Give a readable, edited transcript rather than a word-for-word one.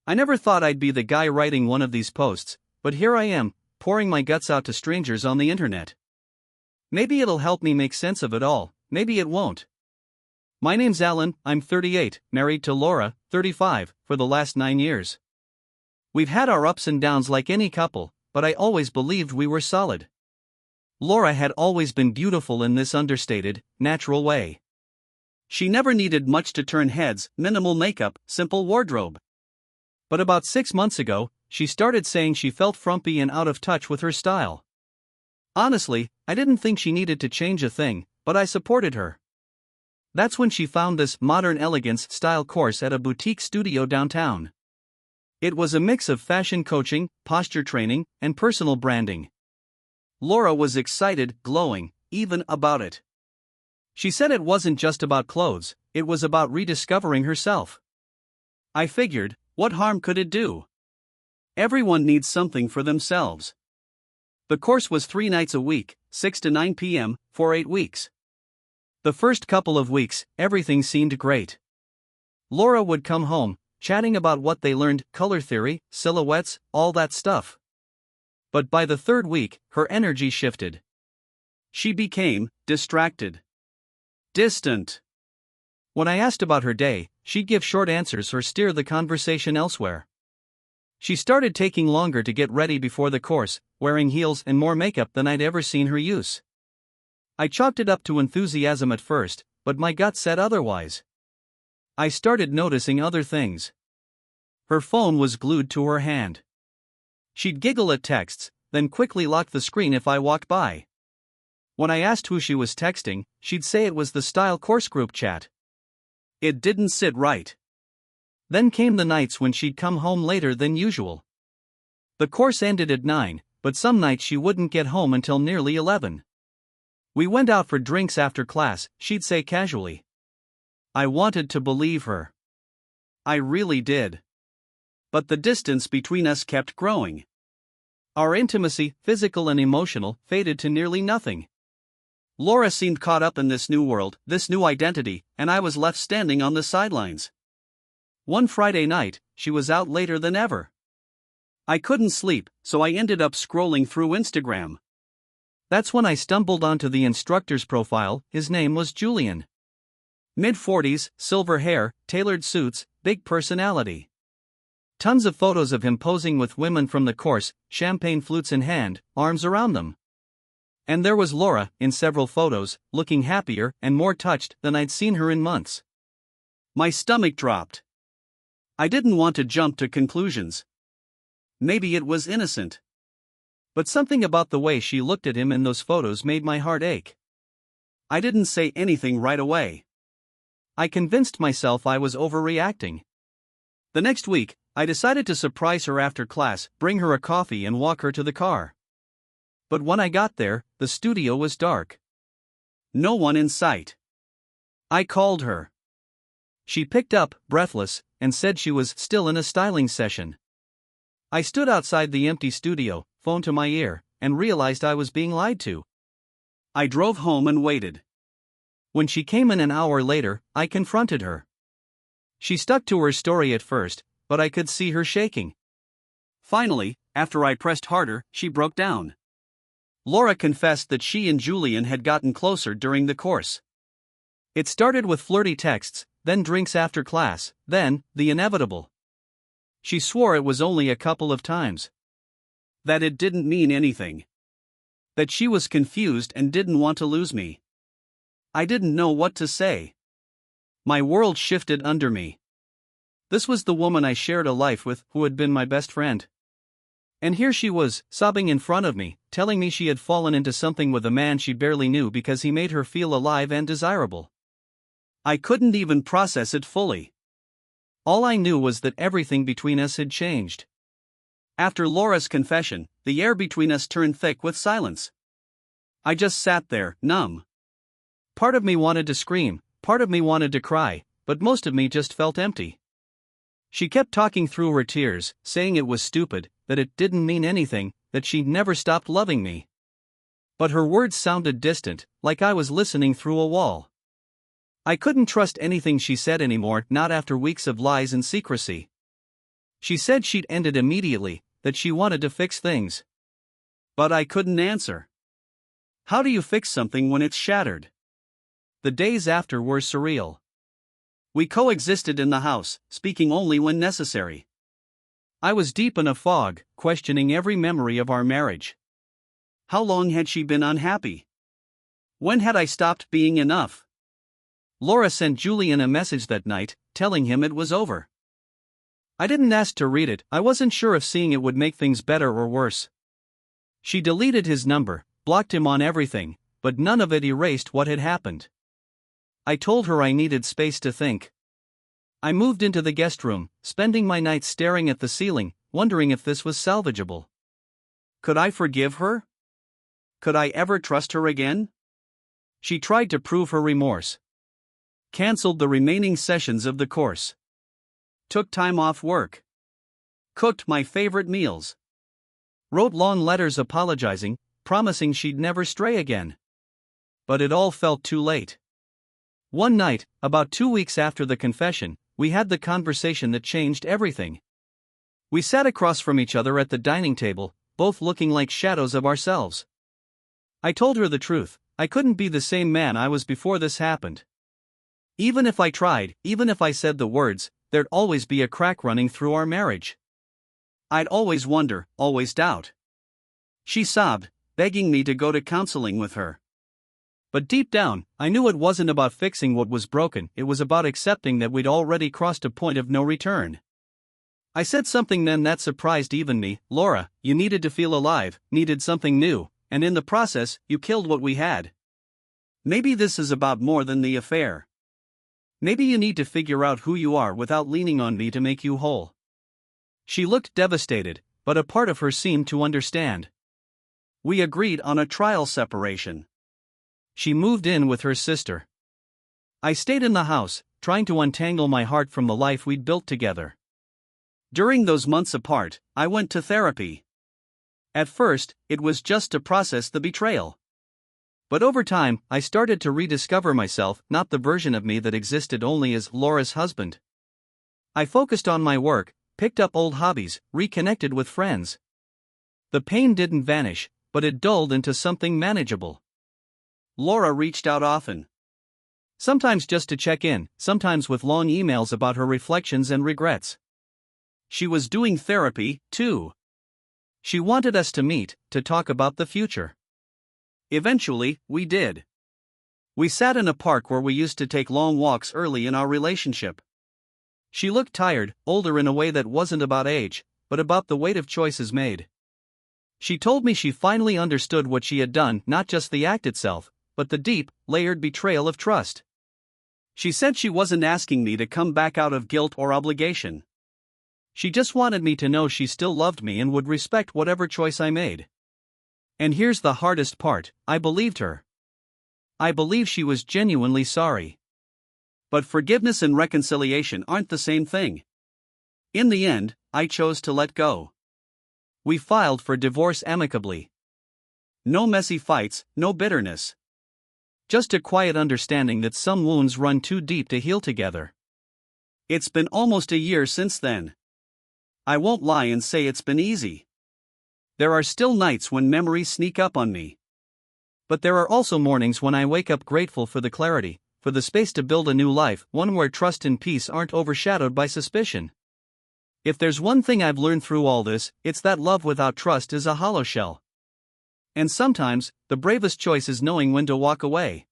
I never thought I'd be the guy writing one of these posts, but here I am, pouring my guts out to strangers on the internet. Maybe it'll help me make sense of it all, maybe it won't. My name's Alan, I'm 38, married to Laura, 35, for the last 9 years. We've had our ups and downs like any couple, but I always believed we were solid. Laura had always been beautiful in this understated, natural way. She never needed much to turn heads, minimal makeup, simple wardrobe. But about 6 months ago, she started saying she felt frumpy and out of touch with her style. Honestly, I didn't think she needed to change a thing, but I supported her. That's when she found this modern elegance style course at a boutique studio downtown. It was a mix of fashion coaching, posture training, and personal branding. Laura was excited, glowing, even about it. She said it wasn't just about clothes, it was about rediscovering herself. I figured, what harm could it do? Everyone needs something for themselves. The course was 3 nights a week, 6 to 9 p.m., for 8 weeks. The first couple of weeks, everything seemed great. Laura would come home, chatting about what they learned, color theory, silhouettes, all that stuff. But by the 3rd week, her energy shifted. She became distracted. Distant. When I asked about her day, she'd give short answers or steer the conversation elsewhere. She started taking longer to get ready before the course, wearing heels and more makeup than I'd ever seen her use. I chalked it up to enthusiasm at first, but my gut said otherwise. I started noticing other things. Her phone was glued to her hand. She'd giggle at texts, then quickly lock the screen if I walked by. When I asked who she was texting, she'd say it was the style course group chat. It didn't sit right. Then came the nights when she'd come home later than usual. The course ended at 9, but some nights she wouldn't get home until nearly 11. We went out for drinks after class, she'd say casually. I wanted to believe her. I really did. But the distance between us kept growing. Our intimacy, physical and emotional, faded to nearly nothing. Laura seemed caught up in this new world, this new identity, and I was left standing on the sidelines. One Friday night, she was out later than ever. I couldn't sleep, so I ended up scrolling through Instagram. That's when I stumbled onto the instructor's profile. His name was Julian. Mid-40s, silver hair, tailored suits, big personality. Tons of photos of him posing with women from the course, champagne flutes in hand, arms around them. And there was Laura, in several photos, looking happier and more touched than I'd seen her in months. My stomach dropped. I didn't want to jump to conclusions. Maybe it was innocent. But something about the way she looked at him in those photos made my heart ache. I didn't say anything right away. I convinced myself I was overreacting. The next week, I decided to surprise her after class, bring her a coffee and walk her to the car. But when I got there, the studio was dark. No one in sight. I called her. She picked up, breathless, and said she was still in a styling session. I stood outside the empty studio, phone to my ear, and realized I was being lied to. I drove home and waited. When she came in an hour later, I confronted her. She stuck to her story at first, but I could see her shaking. Finally, after I pressed harder, she broke down. Laura confessed that she and Julian had gotten closer during the course. It started with flirty texts, then drinks after class, then the inevitable. She swore it was only a couple of times. That it didn't mean anything. That she was confused and didn't want to lose me. I didn't know what to say. My world shifted under me. This was the woman I shared a life with, who had been my best friend. And here she was, sobbing in front of me, telling me she had fallen into something with a man she barely knew because he made her feel alive and desirable. I couldn't even process it fully. All I knew was that everything between us had changed. After Laura's confession, the air between us turned thick with silence. I just sat there, numb. Part of me wanted to scream, part of me wanted to cry, but most of me just felt empty. She kept talking through her tears, saying it was stupid, that it didn't mean anything, that she'd never stopped loving me. But her words sounded distant, like I was listening through a wall. I couldn't trust anything she said anymore, not after weeks of lies and secrecy. She said she'd end it immediately, that she wanted to fix things. But I couldn't answer. How do you fix something when it's shattered? The days after were surreal. We coexisted in the house, speaking only when necessary. I was deep in a fog, questioning every memory of our marriage. How long had she been unhappy? When had I stopped being enough? Laura sent Julian a message that night, telling him it was over. I didn't ask to read it, I wasn't sure if seeing it would make things better or worse. She deleted his number, blocked him on everything, but none of it erased what had happened. I told her I needed space to think. I moved into the guest room, spending my nights staring at the ceiling, wondering if this was salvageable. Could I forgive her? Could I ever trust her again? She tried to prove her remorse. Cancelled the remaining sessions of the course. Took time off work. Cooked my favorite meals. Wrote long letters apologizing, promising she'd never stray again. But it all felt too late. One night, about 2 weeks after the confession, we had the conversation that changed everything. We sat across from each other at the dining table, both looking like shadows of ourselves. I told her the truth, I couldn't be the same man I was before this happened. Even if I tried, even if I said the words, there'd always be a crack running through our marriage. I'd always wonder, always doubt. She sobbed, begging me to go to counseling with her. But deep down, I knew it wasn't about fixing what was broken, it was about accepting that we'd already crossed a point of no return. I said something then that surprised even me. Laura, you needed to feel alive, needed something new, and in the process, you killed what we had. Maybe this is about more than the affair. Maybe you need to figure out who you are without leaning on me to make you whole. She looked devastated, but a part of her seemed to understand. We agreed on a trial separation. She moved in with her sister. I stayed in the house, trying to untangle my heart from the life we'd built together. During those months apart, I went to therapy. At first, it was just to process the betrayal. But over time, I started to rediscover myself, not the version of me that existed only as Laura's husband. I focused on my work, picked up old hobbies, reconnected with friends. The pain didn't vanish, but it dulled into something manageable. Laura reached out often. Sometimes just to check in, sometimes with long emails about her reflections and regrets. She was doing therapy, too. She wanted us to meet, to talk about the future. Eventually, we did. We sat in a park where we used to take long walks early in our relationship. She looked tired, older in a way that wasn't about age, but about the weight of choices made. She told me she finally understood what she had done, not just the act itself, but the deep, layered betrayal of trust. She said she wasn't asking me to come back out of guilt or obligation. She just wanted me to know she still loved me and would respect whatever choice I made. And here's the hardest part, I believed her. I believe she was genuinely sorry. But forgiveness and reconciliation aren't the same thing. In the end, I chose to let go. We filed for divorce amicably. No messy fights, no bitterness. Just a quiet understanding that some wounds run too deep to heal together. It's been almost a year since then. I won't lie and say it's been easy. There are still nights when memories sneak up on me. But there are also mornings when I wake up grateful for the clarity, for the space to build a new life, one where trust and peace aren't overshadowed by suspicion. If there's one thing I've learned through all this, it's that love without trust is a hollow shell. And sometimes, the bravest choice is knowing when to walk away.